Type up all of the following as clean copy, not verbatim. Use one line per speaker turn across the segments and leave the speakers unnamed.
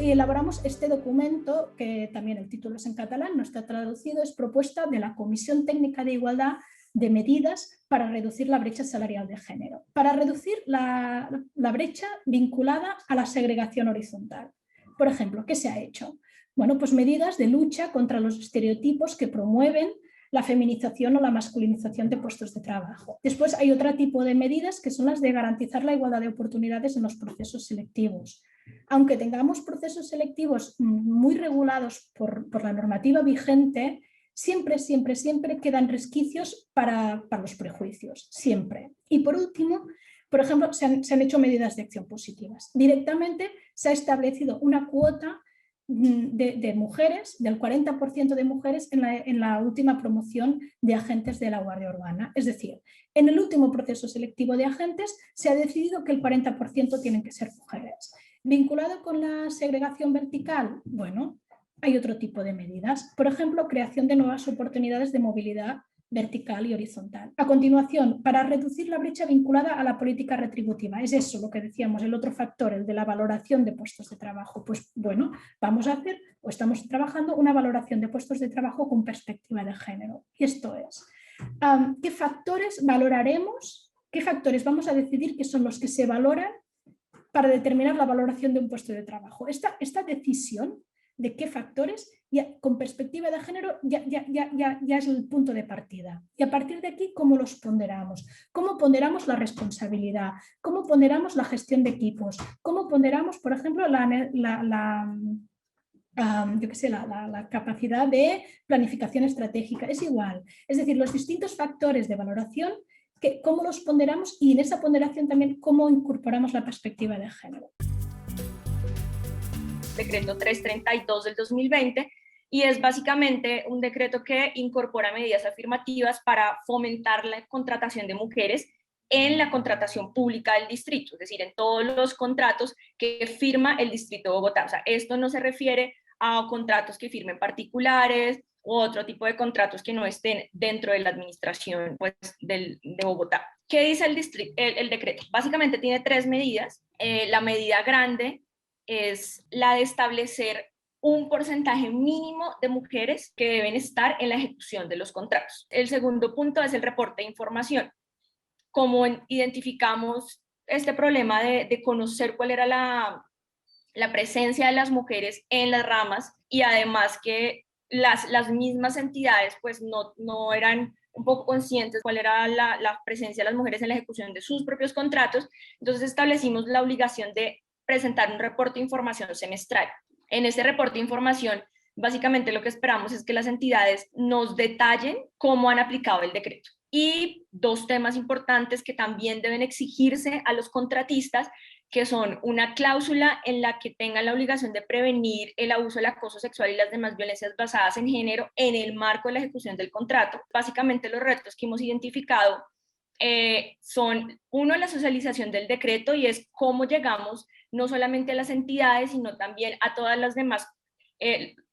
elaboramos este documento, que también el título es en catalán, no está traducido, es propuesta de la Comisión Técnica de Igualdad de medidas para reducir la brecha salarial de género, para reducir la brecha vinculada a la segregación horizontal. Por ejemplo, ¿qué se ha hecho? Bueno, pues medidas de lucha contra los estereotipos que promueven la feminización o la masculinización de puestos de trabajo. Después hay otro tipo de medidas que son las de garantizar la igualdad de oportunidades en los procesos selectivos. Aunque tengamos procesos selectivos muy regulados por la normativa vigente, siempre quedan resquicios para los prejuicios, siempre. Y por último, por ejemplo, se han hecho medidas de acción positivas. Directamente se ha establecido una cuota de mujeres, del 40% de mujeres en la última promoción de agentes de la Guardia Urbana. Es decir, en el último proceso selectivo de agentes se ha decidido que el 40% tienen que ser mujeres. ¿Vinculado con la segregación vertical? Bueno, hay otro tipo de medidas. Por ejemplo, creación de nuevas oportunidades de movilidad vertical y horizontal. A continuación, para reducir la brecha vinculada a la política retributiva. Es eso lo que decíamos, el otro factor, el de la valoración de puestos de trabajo. Pues bueno, vamos a hacer o estamos trabajando una valoración de puestos de trabajo con perspectiva de género. Y esto es, ¿qué factores valoraremos? ¿Qué factores vamos a decidir que son los que se valoran para determinar la valoración de un puesto de trabajo? Esta decisión de qué factores, con perspectiva de género, ya es el punto de partida. Y a partir de aquí, ¿cómo los ponderamos? ¿Cómo ponderamos la responsabilidad? ¿Cómo ponderamos la gestión de equipos? ¿Cómo ponderamos, por ejemplo, la capacidad de planificación estratégica? Es igual. Es decir, los distintos factores de valoración, cómo los ponderamos, y en esa ponderación también cómo incorporamos la perspectiva de género.
Decreto 332 del 2020, y es básicamente un decreto que incorpora medidas afirmativas para fomentar la contratación de mujeres en la contratación pública del distrito, es decir, en todos los contratos que firma el distrito de Bogotá. O sea, esto no se refiere a contratos que firmen particulares u otro tipo de contratos que no estén dentro de la administración, pues, de Bogotá. ¿Qué dice el decreto? Básicamente tiene tres medidas. La medida grande es la de establecer un porcentaje mínimo de mujeres que deben estar en la ejecución de los contratos. El segundo punto es el reporte de información. Cómo identificamos este problema de conocer cuál era la presencia de las mujeres en las ramas, y además que las mismas entidades pues no eran un poco conscientes cuál era la presencia de las mujeres en la ejecución de sus propios contratos. Entonces establecimos la obligación de presentar un reporte de información semestral. En ese reporte de información, básicamente lo que esperamos es que las entidades nos detallen cómo han aplicado el decreto. Y dos temas importantes que también deben exigirse a los contratistas, que son una cláusula en la que tengan la obligación de prevenir el abuso, el acoso sexual y las demás violencias basadas en género en el marco de la ejecución del contrato. Básicamente los retos que hemos identificado son, uno, la socialización del decreto, y es cómo llegamos no solamente a las entidades, sino también a todas las demás,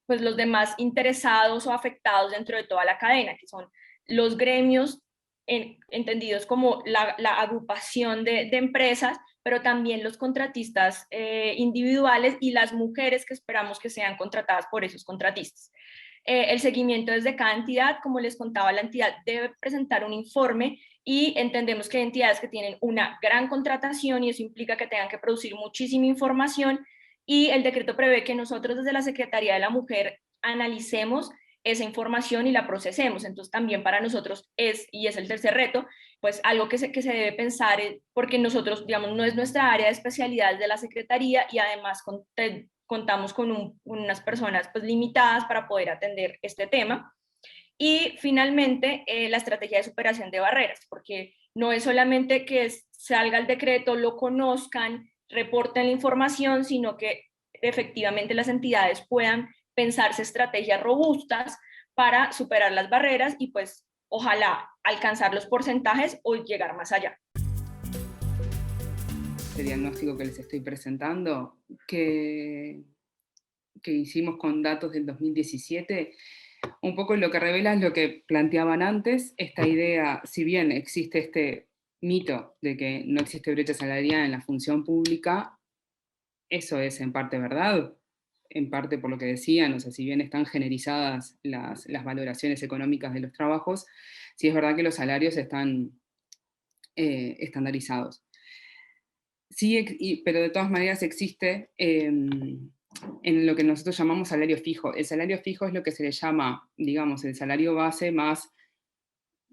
pues los demás interesados o afectados dentro de toda la cadena, que son los gremios, entendidos como la agrupación de empresas, pero también los contratistas individuales y las mujeres que esperamos que sean contratadas por esos contratistas. El seguimiento desde cada entidad, como les contaba, la entidad debe presentar un informe, y entendemos que hay entidades que tienen una gran contratación y eso implica que tengan que producir muchísima información, y el decreto prevé que nosotros desde la Secretaría de la Mujer analicemos esa información y la procesemos. Entonces también para nosotros y es el tercer reto, pues algo que se debe pensar, porque nosotros, digamos, no es nuestra área de especialidad de la Secretaría, y además contamos con unas personas pues limitadas para poder atender este tema. Y finalmente, la estrategia de superación de barreras, porque no es solamente que salga el decreto, lo conozcan, reporten la información, sino que efectivamente las entidades puedan pensarse estrategias robustas para superar las barreras y pues ojalá alcanzar los porcentajes o llegar más allá.
Este diagnóstico que les estoy presentando, que hicimos con datos del 2017, un poco lo que revela es lo que planteaban antes, esta idea, si bien existe este mito de que no existe brecha salarial en la función pública, eso es en parte verdad, en parte por lo que decían, o sea, si bien están generizadas las valoraciones económicas de los trabajos, sí es verdad que los salarios están estandarizados. Sí, pero de todas maneras existe en lo que nosotros llamamos salario fijo. El salario fijo es lo que se le llama, digamos, el salario base más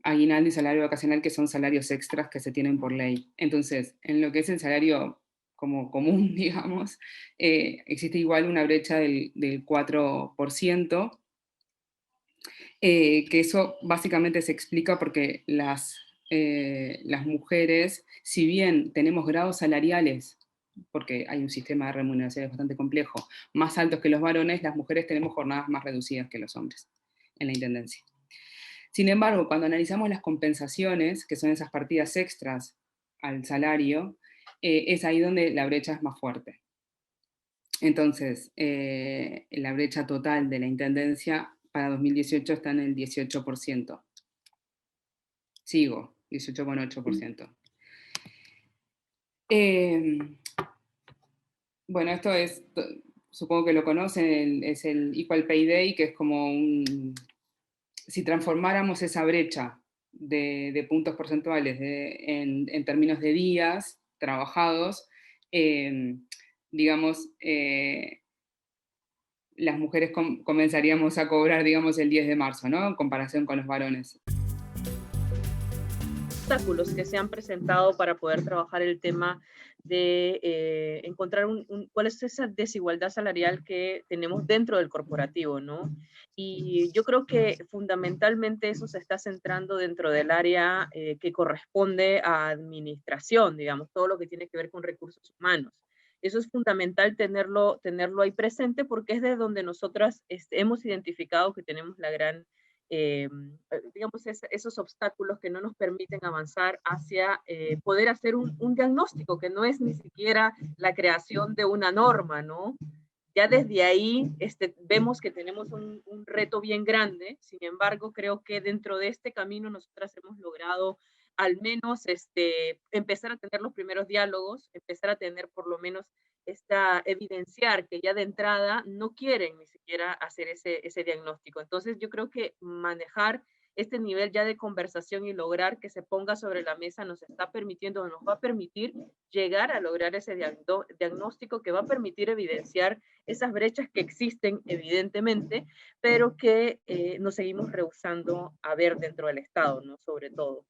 aguinaldo y salario vacacional, que son salarios extras que se tienen por ley. Entonces, en lo que es el salario como común, digamos, existe igual una brecha del 4%, que eso básicamente se explica porque las mujeres, si bien tenemos grados salariales, porque hay un sistema de remuneración bastante complejo, más altos que los varones, las mujeres tenemos jornadas más reducidas que los hombres en la intendencia. Sin embargo, cuando analizamos las compensaciones, que son esas partidas extras al salario, es ahí donde la brecha es más fuerte. Entonces, la brecha total de la intendencia para 2018 está en el 18%. Sigo, 18,8%. Bueno, esto es, supongo que lo conocen, es el Equal Pay Day, que es como si transformáramos esa brecha de puntos porcentuales en términos de días trabajados, digamos, las mujeres comenzaríamos a cobrar, digamos, el 10 de marzo, ¿no? En comparación con los varones.
Obstáculos que se han presentado para poder trabajar el tema de encontrar cuál es esa desigualdad salarial que tenemos dentro del corporativo, ¿no? Y yo creo que fundamentalmente eso se está centrando dentro del área que corresponde a administración, digamos, todo lo que tiene que ver con recursos humanos. Eso es fundamental tenerlo ahí presente porque es de donde nosotras hemos identificado que tenemos la gran digamos, esos obstáculos que no nos permiten avanzar hacia poder hacer un diagnóstico, que no es ni siquiera la creación de una norma, ¿no? Ya desde ahí vemos que tenemos un reto bien grande, sin embargo, creo que dentro de este camino nosotras hemos logrado al menos empezar a tener los primeros diálogos, empezar a tener por lo menos evidenciar que ya de entrada no quieren ni siquiera hacer ese diagnóstico. Entonces yo creo que manejar este nivel ya de conversación y lograr que se ponga sobre la mesa nos está permitiendo, nos va a permitir llegar a lograr ese diagnóstico que va a permitir evidenciar esas brechas que existen evidentemente, pero que nos seguimos rehusando a ver dentro del Estado, ¿no? Sobre todo.